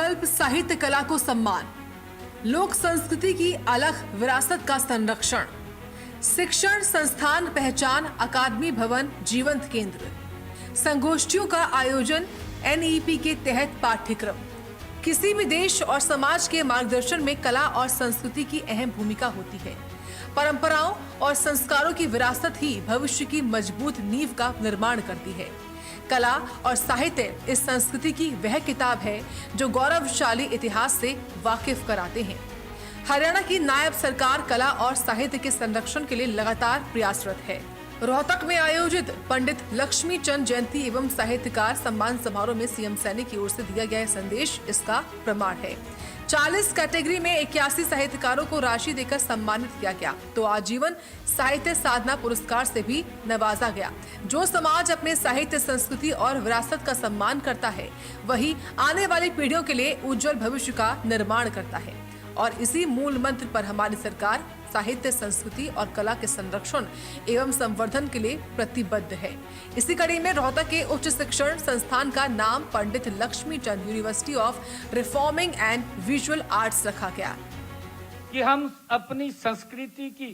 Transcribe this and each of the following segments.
संकल्प साहित्य कला को सम्मान, लोक संस्कृति की अलग विरासत का संरक्षण, शिक्षण संस्थान पहचान अकादमी भवन जीवंत केंद्र, संगोष्ठियों का आयोजन एनईपी के तहत पाठ्यक्रम। किसी भी देश और समाज के मार्गदर्शन में कला और संस्कृति की अहम भूमिका होती है। परंपराओं और संस्कारों की विरासत ही भविष्य की मजबूत नींव का निर्माण करती है। कला और साहित्य इस संस्कृति की वह किताब है जो गौरवशाली इतिहास से वाकिफ कराते हैं। हरियाणा की नायब सरकार कला और साहित्य के संरक्षण के लिए लगातार प्रयासरत है। रोहतक में आयोजित पंडित लक्ष्मी चंद जयंती एवं साहित्यकार सम्मान समारोह में सीएम सैनी की ओर से दिया गया संदेश इसका प्रमाण है। 40 कैटेगरी में 81 साहित्यकारों को राशि देकर सम्मानित किया गया तो आजीवन साहित्य साधना पुरस्कार से भी नवाजा गया। जो समाज अपने साहित्य संस्कृति और विरासत का सम्मान करता है वही आने वाली पीढ़ियों के लिए उज्जवल भविष्य का निर्माण करता है और इसी मूल मंत्र पर हमारी सरकार साहित्य संस्कृति और कला के संरक्षण एवं संवर्धन के लिए प्रतिबद्ध है। इसी कड़ी में रोहतक के उच्च शिक्षण संस्थान का नाम Pandit Lakshmi Chand university of performing and visual arts रखा गया कि हम अपनी संस्कृति की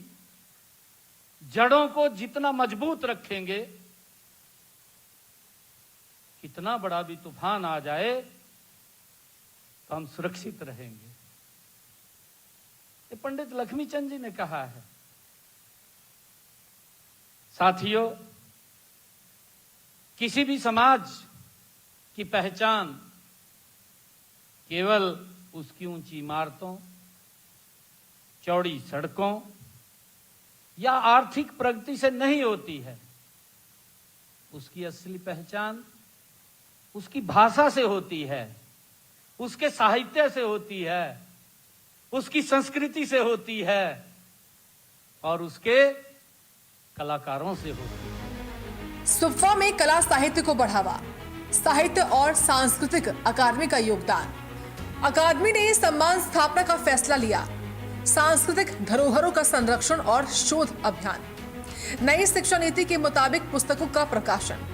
जड़ों को जितना मजबूत रखेंगे, कितना बड़ा भी तूफान आ जाए तो हम सुरक्षित रहेंगे। ये पंडित लक्ष्मीचंद जी ने कहा है। साथियों, किसी भी समाज की पहचान केवल उसकी ऊंची इमारतों, चौड़ी सड़कों या आर्थिक प्रगति से नहीं होती है। उसकी असली पहचान उसकी भाषा से होती है, उसके साहित्य से होती है, उसकी संस्कृति से होती है और उसके कलाकारों से होती है। सुफा में कला साहित्य को बढ़ावा, साहित्य और सांस्कृतिक अकादमी का योगदान। अकादमी ने सम्मान स्थापना का फैसला लिया। सांस्कृतिक धरोहरों का संरक्षण और शोध अभियान। नई शिक्षा नीति के मुताबिक पुस्तकों का प्रकाशन।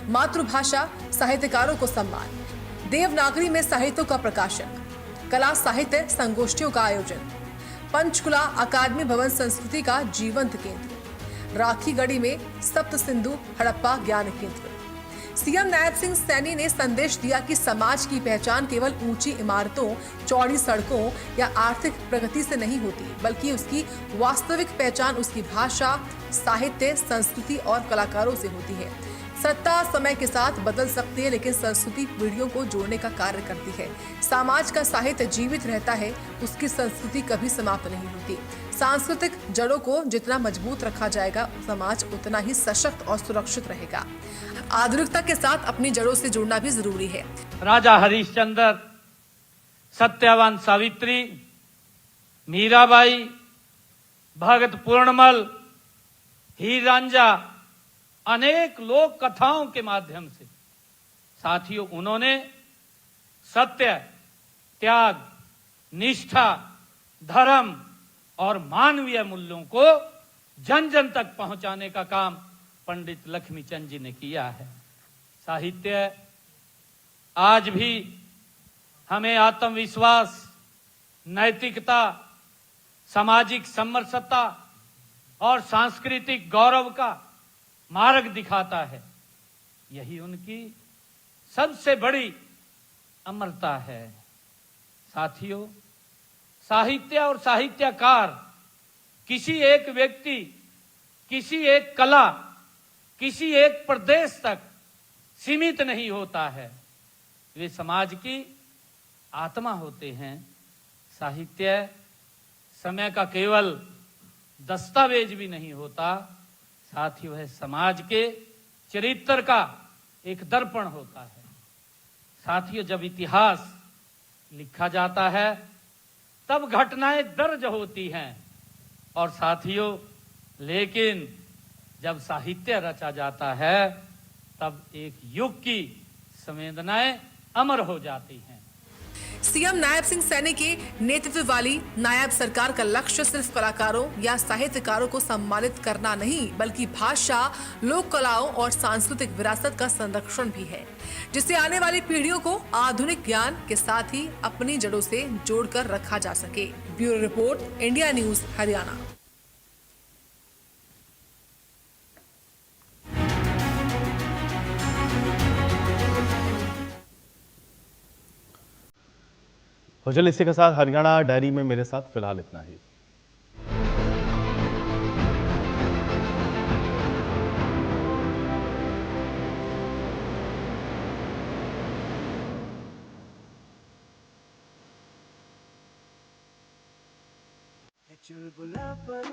मातृभाषा साहित्यकारों को सम्मान। देवनागरी में साहित्यों का प्रकाशन। कला साहित्य संगोष्ठियों का आयोजन। पंचकुला अकादमी भवन संस्कृति का जीवंत केंद्र। राखीगढ़ी में सप्त सिंधु हड़प्पा ज्ञान केंद्र। सीएम नायब सिंह सैनी ने संदेश दिया कि समाज की पहचान केवल ऊंची इमारतों, चौड़ी सड़कों या आर्थिक प्रगति से नहीं होती, बल्कि उसकी वास्तविक पहचान उसकी भाषा, साहित्य, संस्कृति और कलाकारों से होती है। सत्ता समय के साथ बदल सकती है, लेकिन संस्कृति पीढ़ियों को जोड़ने का कार्य करती है। समाज का साहित्य जीवित रहता है, उसकी संस्कृति कभी समाप्त नहीं होती। सांस्कृतिक जड़ों को जितना मजबूत रखा जाएगा, समाज उतना ही सशक्त और सुरक्षित रहेगा। आधुनिकता के साथ अपनी जड़ों से जुड़ना भी जरूरी है। राजा हरिश्चंद्र, सत्यवान सावित्री, मीराबाई, भगत पूर्णमल, हीर रांझा, अनेक लोक कथाओं के माध्यम से साथियों उन्होंने सत्य, त्याग, निष्ठा, धर्म और मानवीय मूल्यों को जन जन तक पहुंचाने का काम पंडित लक्ष्मीचंद जी ने किया है। साहित्य आज भी हमें आत्मविश्वास, नैतिकता, सामाजिक समरसता और सांस्कृतिक गौरव का मार्ग दिखाता है। यही उनकी सबसे बड़ी अमरता है। साथियों, साहित्य और साहित्यकार किसी एक व्यक्ति, किसी एक कला, किसी एक प्रदेश तक सीमित नहीं होता है। वे समाज की आत्मा होते हैं। साहित्य समय का केवल दस्तावेज भी नहीं होता, साथ ही वह समाज के चरित्र का एक दर्पण होता है। साथियों, जब इतिहास लिखा जाता है तब घटनाएं दर्ज होती हैं और साथियों, लेकिन जब साहित्य रचा जाता है तब एक युग की संवेदनाएं अमर हो जाती हैं। सीएम नायब सिंह सैनी के नेतृत्व वाली नायब सरकार का लक्ष्य सिर्फ कलाकारों या साहित्यकारों को सम्मानित करना नहीं, बल्कि भाषा, लोक कलाओं और सांस्कृतिक विरासत का संरक्षण भी है, जिससे आने वाली पीढ़ियों को आधुनिक ज्ञान के साथ ही अपनी जड़ों से जोड़कर रखा जा सके। Bureau report, India news, Haryana. तो चलिए इसी के साथ हरियाणा डायरी में मेरे साथ फिलहाल इतना ही। चुलबुला पर